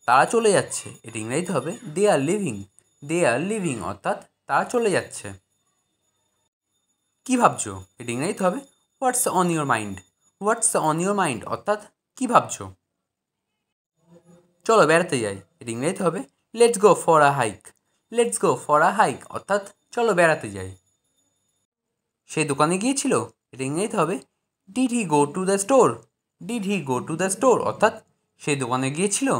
তারা চলে যাচ্ছে, এটি ইংরেজিতে হবে they R living. They R living অর্থাৎ তারা চলে যাচ্ছে। কী ভাবছো, এটি ইংরেজিতে হবে হোয়াটস on your mind. What's on your mind অর্থাৎ কী ভাবছো। চলো বেড়াতে যাই, এটি ইংরেজিতে হবে let's go for a hike. Let's go for a hike অর্থাৎ চলো বেড়াতে যাই। সে দোকানে গিয়েছিল, এটা ইংরেজিতে হবে did he go to the store. Did he go to the store অর্থাৎ সে দোকানে গিয়েছিল।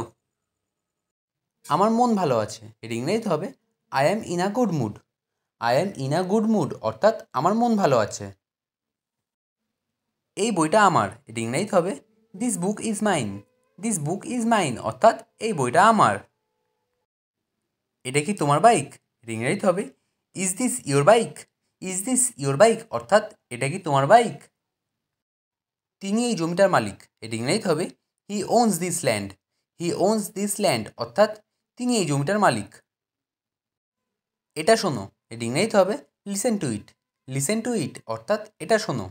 আমার মন ভালো আছে, এটা ইংরেজিতে হবে I am in a good mood. I am in a good mood অর্থাৎ আমার মন ভালো আছে। এই বইটা আমার, এটা ইংরেজিতে হবে this book is mine. This book is mine অর্থাৎ এই বইটা আমার। এটা কি তোমার বাইক, এটা ইংরেজিতে হবে is this your bike. Is this your bike অর্থাৎ এটা কি তোমার বাইক। তিনি এই জমিটার মালিক, এটা ইংরেজিতে হবে he owns this land. He owns this land অর্থাৎ তিনি এই জমিটার মালিক। এটা শোনো, এটা ইংরেজিতে হবে listen to it. Listen to it অর্থাৎ এটা শোনো।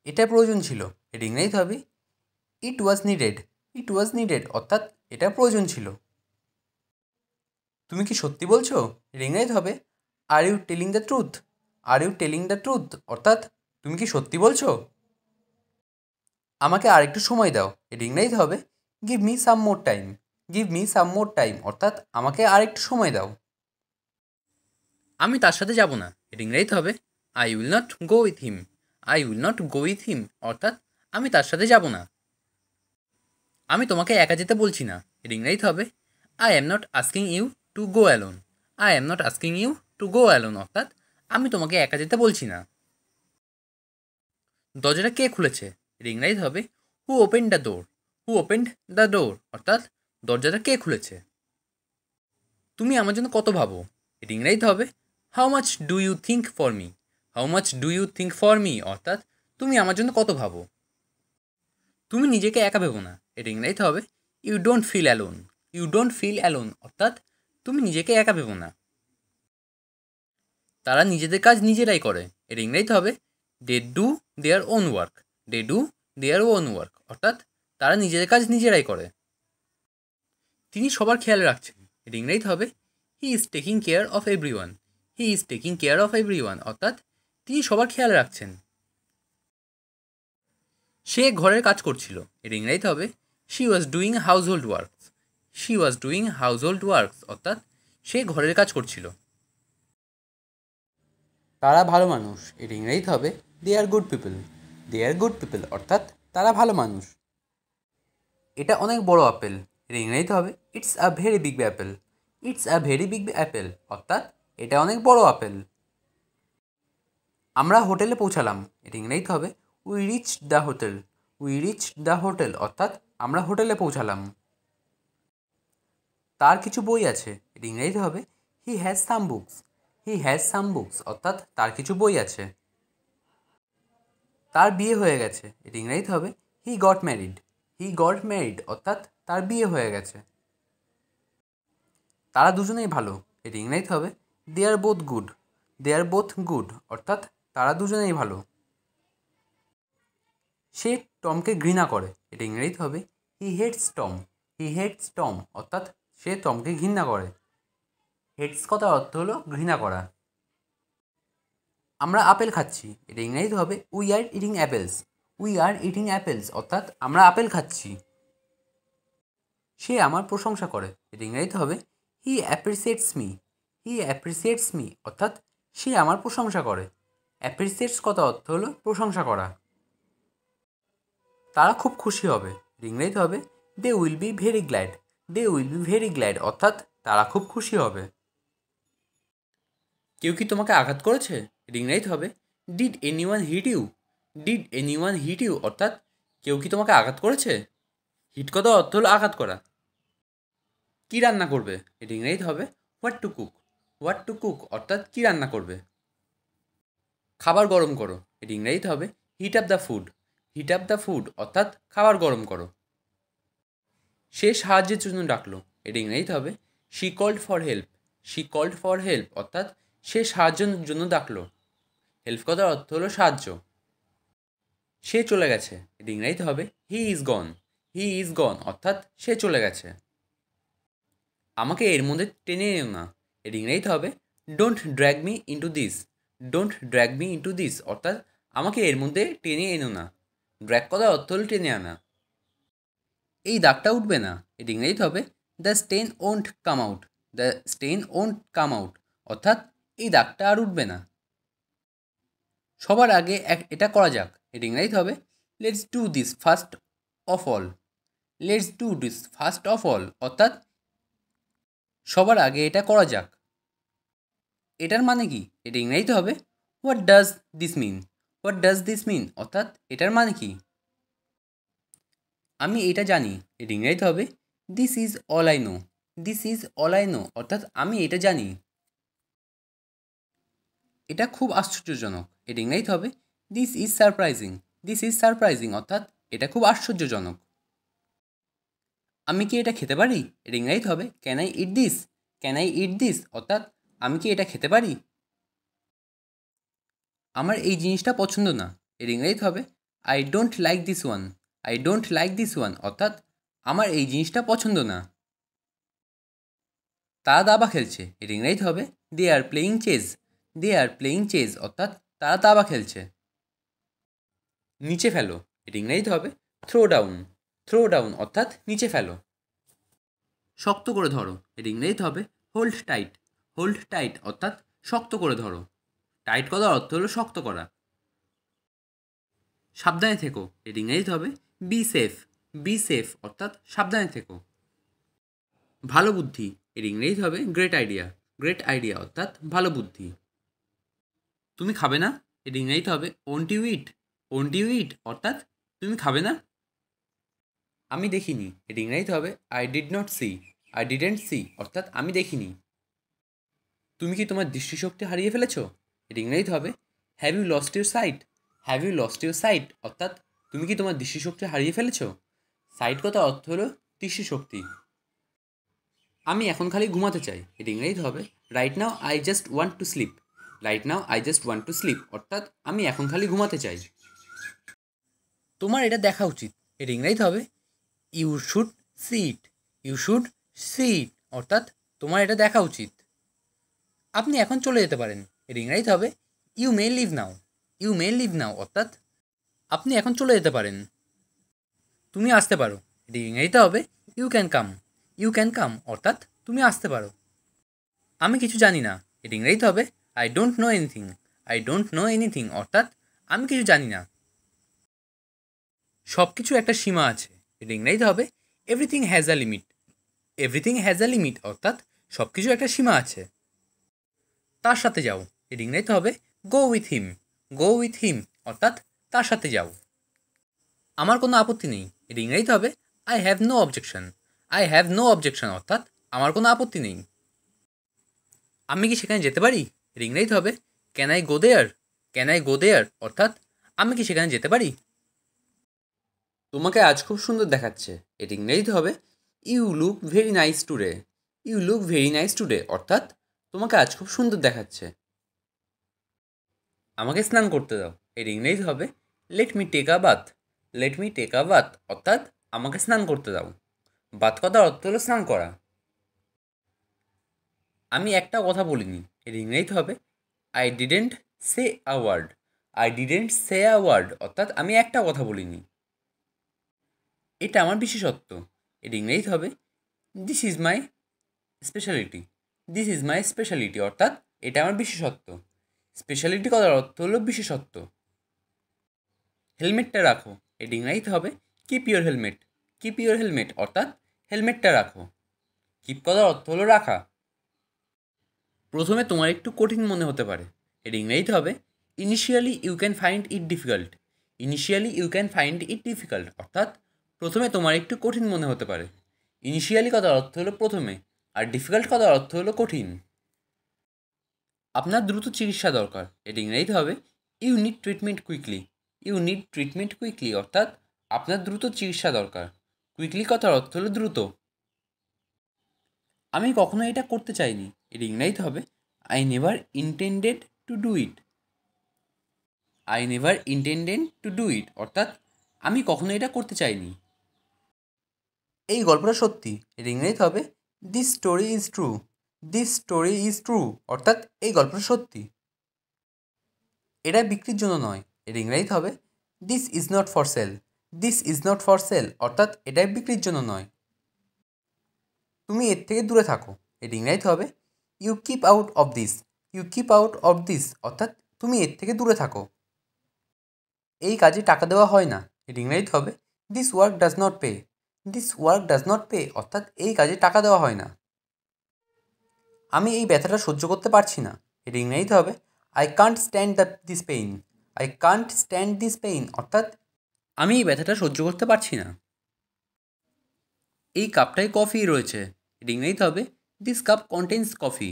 এটা প্রয়োজন ছিল, এটা ইংরেজিতে হবে ইট ওয়াজ নিডেড। ইট ওয়াজ নিডেড অর্থাৎ এটা প্রয়োজন ছিল। তুমি কি সত্যি বলছো, এটা ইংরেজিতে হবে are you telling the truth. Are you telling the truth অর্থাৎ তুমি কি সত্যি বলছো। আমাকে আরেকটু সময় দাও, এটা ইংরেজিতে হবে give me some more time. Give me some more time অর্থাৎ আমাকে আরেকটু সময় দাও। আমি তার সাথে যাব না, এটা ইংরেজিতে হবে I will not go with him. I will not go with him অর্থাৎ আমি তার সাথে যাব না। আমি তোমাকে একা যেতে বলছি না, এটা ইংরেজিতে হবে I am not asking you to go alone. I am not asking you to go alone অর্থাৎ আমি তোমাকে একা যেতে বলছি না। দরজাটা কে খুলেছে, এটা ইংরেজিতে হবে হু open the door. Who opened the door অর্থাৎ দরজাটা কে খুলেছে। তুমি আমার জন্য কত ভাবো, এটা ইংরেজিতে হবে how much do you think for me. How much do you think for me অর্থাৎ তুমি আমার জন্য কত ভাবো। তুমি নিজেকে একা ভেবো না, এটা ইংরেজিতে হবে you don't feel alone. You don't feel alone অর্থাৎ তুমি নিজেকে একা ভেবো না। তারা নিজেদের কাজ নিজেরাই করে, এটা ইংরেজিতে হবে they do their own work. They do their own work অর্থাৎ তারা নিজেদের কাজ নিজেরাই করে। তিনি সবার খেয়াল রাখছেন, এটা ইংরেজিতে হবে he is taking care of every one. He is taking care of every one অর্থাৎ তিনি সবার খেয়াল রাখছেন। সে ঘরের কাজ করছিল, এটা ইংরেজিতে হবে she was doing house hold works. She was doing house hold works অর্থাৎ সে ঘরের কাজ করছিল। তারা ভালো মানুষ, এটা ইংরেজিতে হবে they R good people. They R good people অর্থাৎ তারা ভালো মানুষ। এটা অনেক বড় আপেল, এটা ইংরেজিতে হবে it's a very big Apple. It's a very big Apple অর্থাৎ এটা অনেক বড় আপেল। আমরা হোটেলে পৌঁছালাম, এটা ইংরেজিতে হবে we reach the hotel. We reach the hotel অর্থাৎ আমরা হোটেলে পৌঁছালাম। তার কিছু বই আছে, এটা ইংরেজিতে হবে he has some books. He has some books অর্থাৎ তার কিছু বই আছে। তার বিয়ে হয়ে গেছে, এটা ইংরেজিতে হবে he got married. He got married অর্থাৎ তার বিয়ে হয়ে গেছে। তারা দুজনেই ভালো, এটা ইংরেজিতে হবে they R both good. They R both good অর্থাৎ তারা দুজনেই ভালো। সে টমকে ঘৃণা করে, এটা ইংরেজিতে হবে হি হেটস টম। হি হেটস টম অর্থাৎ সে টমকে ঘৃণা করে। হেটস কথার অর্থ হলো ঘৃণা করা। আমরা আপেল খাচ্ছি, এটা ইংরেজিতে হবে we are eating apples. We are eating apples অর্থাৎ আমরা আপেল খাচ্ছি। সে আমার প্রশংসা করে, এটা ইংরেজিতে হবে হি অ্যাপ্রিসিয়েটস মি। হি অ্যাপ্রিসিয়েটস মি অর্থাৎ সে আমার প্রশংসা করে। অ্যাপ্রিসিয়েটস কথা অর্থ হলো প্রশংসা করা। তারা খুব খুশি হবে, এটা ইংরেজিতে হবে they will be very glad. They will be very glad অর্থাৎ তারা খুব খুশি হবে। কেউ কি তোমাকে আঘাত করেছে, এটা ইংরেজিতে হবে did anyone hit you. Did anyone hit you অর্থাৎ কেউ কি তোমাকে আঘাত করেছে। হিট কথা অর্থ হলো আঘাত করা। কী রান্না করবে, এটা ইংরেজিতে হবে what to cook. What to cook অর্থাৎ কী রান্না করবে। খাবার গরম করো, এটা ইংরেজিতে হবে hit up the food. Hit up the food অর্থাৎ খাবার গরম করো। সে সাহায্যের জন্য ডাকলো, এটা ইংরেজিতে হবে she called for help. She called for help অর্থাৎ সে সাহায্যের জন্য ডাকলো। হেল্প কথার অর্থ হলো সাহায্য। সে চলে গেছে, এটা ইংরেজিতে হবে he is gone. He is গন অর্থাৎ সে চলে গেছে। আমাকে এর মধ্যে টেনে এনো না, এর ইংরেজিতে হবে don't drag me into this. Don't drag me into this অর্থাৎ আমাকে এর মধ্যে টেনে এনো না। ড্র্যাগ করার অর্থ হলো টেনে আনা। এই দাগটা উঠবে না, এর ইংরেজিতে হবে the stain won't come out. The stain won't come out অর্থাৎ এই দাগটা আর উঠবে না। সবার আগে এটা করা যাক, এর ইংরেজিতে হবে let's do this first of all. Let's do this first of all অর্থাৎ সবার আগে এটা করা যাক। এটার মানে কি, এটা ইংরেজিতে হবে what does this mean. What does this mean অর্থাৎ এটার মানে কি। আমি এটা জানি, এর ইংরেজিতে হবে this is all I know. This is all I know অর্থাৎ আমি এটা জানি। এটা খুব আশ্চর্যজনক, এর ইংরেজিতে হবে this is surprising. This is surprising অর্থাৎ এটা খুব আশ্চর্যজনক। আমি কি এটা খেতে পারি, এর ইংরেজিতে হবে can I eat this. Can I eat this অর্থাৎ আমি কি এটা খেতে পারি। আমার এই জিনিসটা পছন্দ না, এর ইংরেজিতে হবে I don't like this one. I don't like this one অর্থাৎ আমার এই জিনিসটা পছন্দ না। তারা দাবা খেলছে, এর ইংরেজিতে হবে they are playing chess. They are playing chess অর্থাৎ তারা দাবা খেলছে। নিচে ফেলো, এর ইংরেজিতে হবে থ্রো ডাউন। থ্রো ডাউন অর্থাৎ নিচে ফেলো। শক্ত করে ধরো, এর ইংরেজিতে হবে হোল্ড টাইট। হোল্ড টাইট অর্থাৎ শক্ত করে ধরো। টাইট করার অর্থ হলো শক্ত করা। সাবধানে থেকো, এর ইংরেজিতে হবে বি সেফ। বি সেফ অর্থাৎ সাবধানে থেকো। ভালো বুদ্ধি, এর ইংরেজিতে হবে গ্রেট আইডিয়া। গ্রেট আইডিয়া অর্থাৎ ভালো বুদ্ধি। তুমি খাবে না, এর ইংরেজিতে হবে won't you eat. Won't you eat অর্থাৎ তুমি খাবে না। আমি দেখিনি, এর ইংরেজিতে হবে I did not see. I didn't see অর্থাৎ আমি দেখিনি। তুমি কি তোমার দৃষ্টিশক্তি হারিয়ে ফেলেছো, এর ইংরেজিতে হবে have you lost your sight. Have you lost your sight অর্থাৎ তুমি কি তোমার দৃষ্টিশক্তি হারিয়ে ফেলেছো। সাইট কথার অর্থ হলো দৃষ্টিশক্তি। আমি এখন খালি ঘুমাতে চাই, এর ইংরেজিতে হবে right now I just want to sleep. Right now I just want to sleep অর্থাৎ আমি এখন খালি ঘুমাতে চাই। তোমার এটা দেখা উচিত, এর ইংরেজিতে হবে you should see it. You should see it অর্থাৎ তোমার এটা দেখা উচিত। আপনি এখন চলে যেতে পারেন, এর ইংরেজিতে হবে you may leave now. You may leave now অর্থাৎ আপনি এখন চলে যেতে পারেন। তুমি আসতে পারো, এর ইংরেজিতে হবে you can come. You can come অর্থাৎ তুমি আসতে পারো। আমি কিছু জানি না, এর ইংরেজিতে হবে I don't know anything. I don't know anything অর্থাৎ আমি কিছু জানি না। সব কিছুর একটা সীমা আছে, এর ইংরেজিতে হবে everything has a limit. Everything has a limit অর্থাৎ সব কিছুর একটা সীমা আছে। তার সাথে যাও, এর ইংরেজিতে হবে go with him. Go with him অর্থাৎ তার সাথে যাও। আমার কোনো আপত্তি নেই, এর ইংরেজিতে হবে I have no objection. I have no objection অর্থাৎ আমার কোনো আপত্তি নেই। আমি কি সেখানে যেতে পারি, এর ইংরেজিতে হবে can I go there. Can I go there অর্থাৎ আমি কি সেখানে যেতে পারি। তোমাকে আজ খুব সুন্দর দেখাচ্ছে, এর ইংরেজিতে হবে you look very nice today. You look very nice today অর্থাৎ তোমাকে আজ খুব সুন্দর দেখাচ্ছে। আমাকে স্নান করতে দাও, এর ইংরেজি হবে let me take a bath. Let me take a bath অর্থাৎ আমাকে স্নান করতে দাও। বাথ কথার অর্থ হলো স্নান করা। আমি একটা কথা বলিনি, এর ইংরেজি হবে I didn't say a word. I didn't say a word অর্থাৎ আমি একটা কথা বলিনি। এটা আমার বিশেষত্ব, এর ইংরেজি হবে this is my speciality. This is my speciality অর্থাৎ এটা আমার বিশেষত্ব। স্পেশালিটি কথার অর্থ হলো বিশেষত্ব। হেলমেটটা রাখো, এর ইংরেজিতে হবে keep your helmet. Keep your helmet অর্থাৎ হেলমেটটা রাখো। কিপ কথার অর্থ হলো রাখা। প্রথমে তোমার একটু কঠিন মনে হতে পারে, এর ইংরেজিতে হবে initially you can find it difficult. Initially you can find it difficult অর্থাৎ প্রথমে তোমার একটু কঠিন মনে হতে পারে। ইনিশিয়ালি কথার অর্থ হলো প্রথমে, আর ডিফিকাল্ট কথার অর্থ হলো কঠিন। আপনার দ্রুত চিকিৎসা দরকার, এর ইংরেজিতে হবে you need treatment quickly. You need treatment quickly অর্থাৎ আপনার দ্রুত চিকিৎসা দরকার। কুইকলি কথার অর্থ হলো দ্রুত। আমি কখনো এটা করতে চাইনি, এর ইংরেজিতে হবে I never intended to do it. I never intended to do it অর্থাৎ আমি কখনো এটা করতে চাইনি। এই গল্পটা সত্যি, এটা ইংরেজিতে হবে this story is true. This story is true অর্থাৎ এই গল্পটা সত্যি। এটা বিক্রির জন্য নয়, এটা ইংরেজিতে হবে this is not for sale. This is not for sale অর্থাৎ এটা বিক্রির জন্য নয়। তুমি এর থেকে দূরে থাকো, এটা ইংরেজিতে হবে you keep out of this. You keep out of this অর্থাৎ তুমি এর থেকে দূরে থাকো। এই কাজে টাকা দেওয়া হয় না, এটা ইংরেজিতে হবে this work does not pay. This work does not pay অর্থাৎ এই কাজে টাকা দেওয়া হয় না। আমি এই ব্যথাটা সহ্য করতে পারছি না, এটা ইংরেজিতে হবে I can't stand this pain. I can't stand this pain অর্থাৎ আমি এই ব্যথাটা সহ্য করতে পারছি না। এই কাপটায় কফি রয়েছে, এটা ইংরেজিতে হবে this cup contains coffee.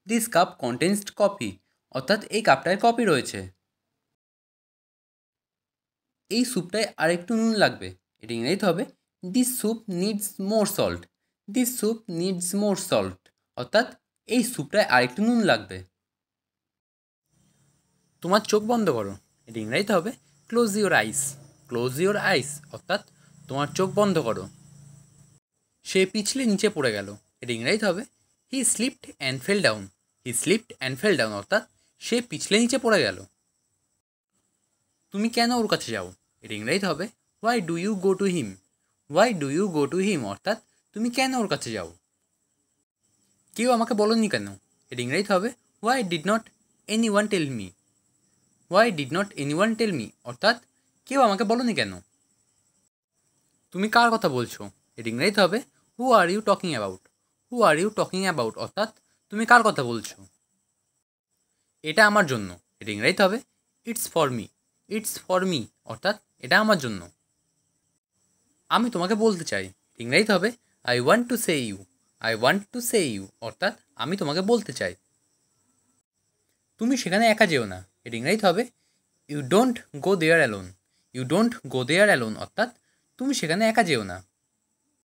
This cup contains coffee অর্থাৎ এই কাপটায় কফি রয়েছে। এই স্যুপটায় আরেকটু নুন লাগবে, এটা ইংরেজিতে হবে this soup needs more salt. This soup needs more salt অর্থাৎ এই স্যুপটায় আরেকটু নুন লাগবে। তোমার চোখ বন্ধ করো, এটা ইংরেজিতে হবে close your eyes. Close your eyes অর্থাৎ তোমার চোখ বন্ধ করো। সে পিছলে নিচে পড়ে গেল, এটা ইংরেজিতে হবে he slipped and fell down. He slipped and fell down অর্থাৎ সে পিছলে নিচে পড়ে গেল। তুমি কেন ওর কাছে যাও, এটা ইংরেজিতে হবে why do you go to him. Why do you go to him অর্থাৎ তুমি কেন ওর কাছে যাও। কেউ আমাকে বলোনি কেন, এটা ইংরেজিতে হবে why did not anyone tell me. Why did not anyone tell me অর্থাৎ কেউ আমাকে বলোনি কেন। তুমি কার কথা বলছো, এটা ইংরেজিতে হবে who are you talking about. Who are you talking about অর্থাৎ তুমি কার কথা বলছো। এটা আমার জন্য, এটা ইংরেজিতে হবে it's for me. It's for me অর্থাৎ এটা আমার জন্য। আমি তোমাকে বলতে চাই, ইংরেজিতে হবে I want to say you. I want to say you অর্থাৎ আমি তোমাকে বলতে চাই। তুমি সেখানে একা যেও না, এটা ইংরেজিতে হবে you don't go there alone. You don't go there alone অর্থাৎ তুমি সেখানে একা যেও না।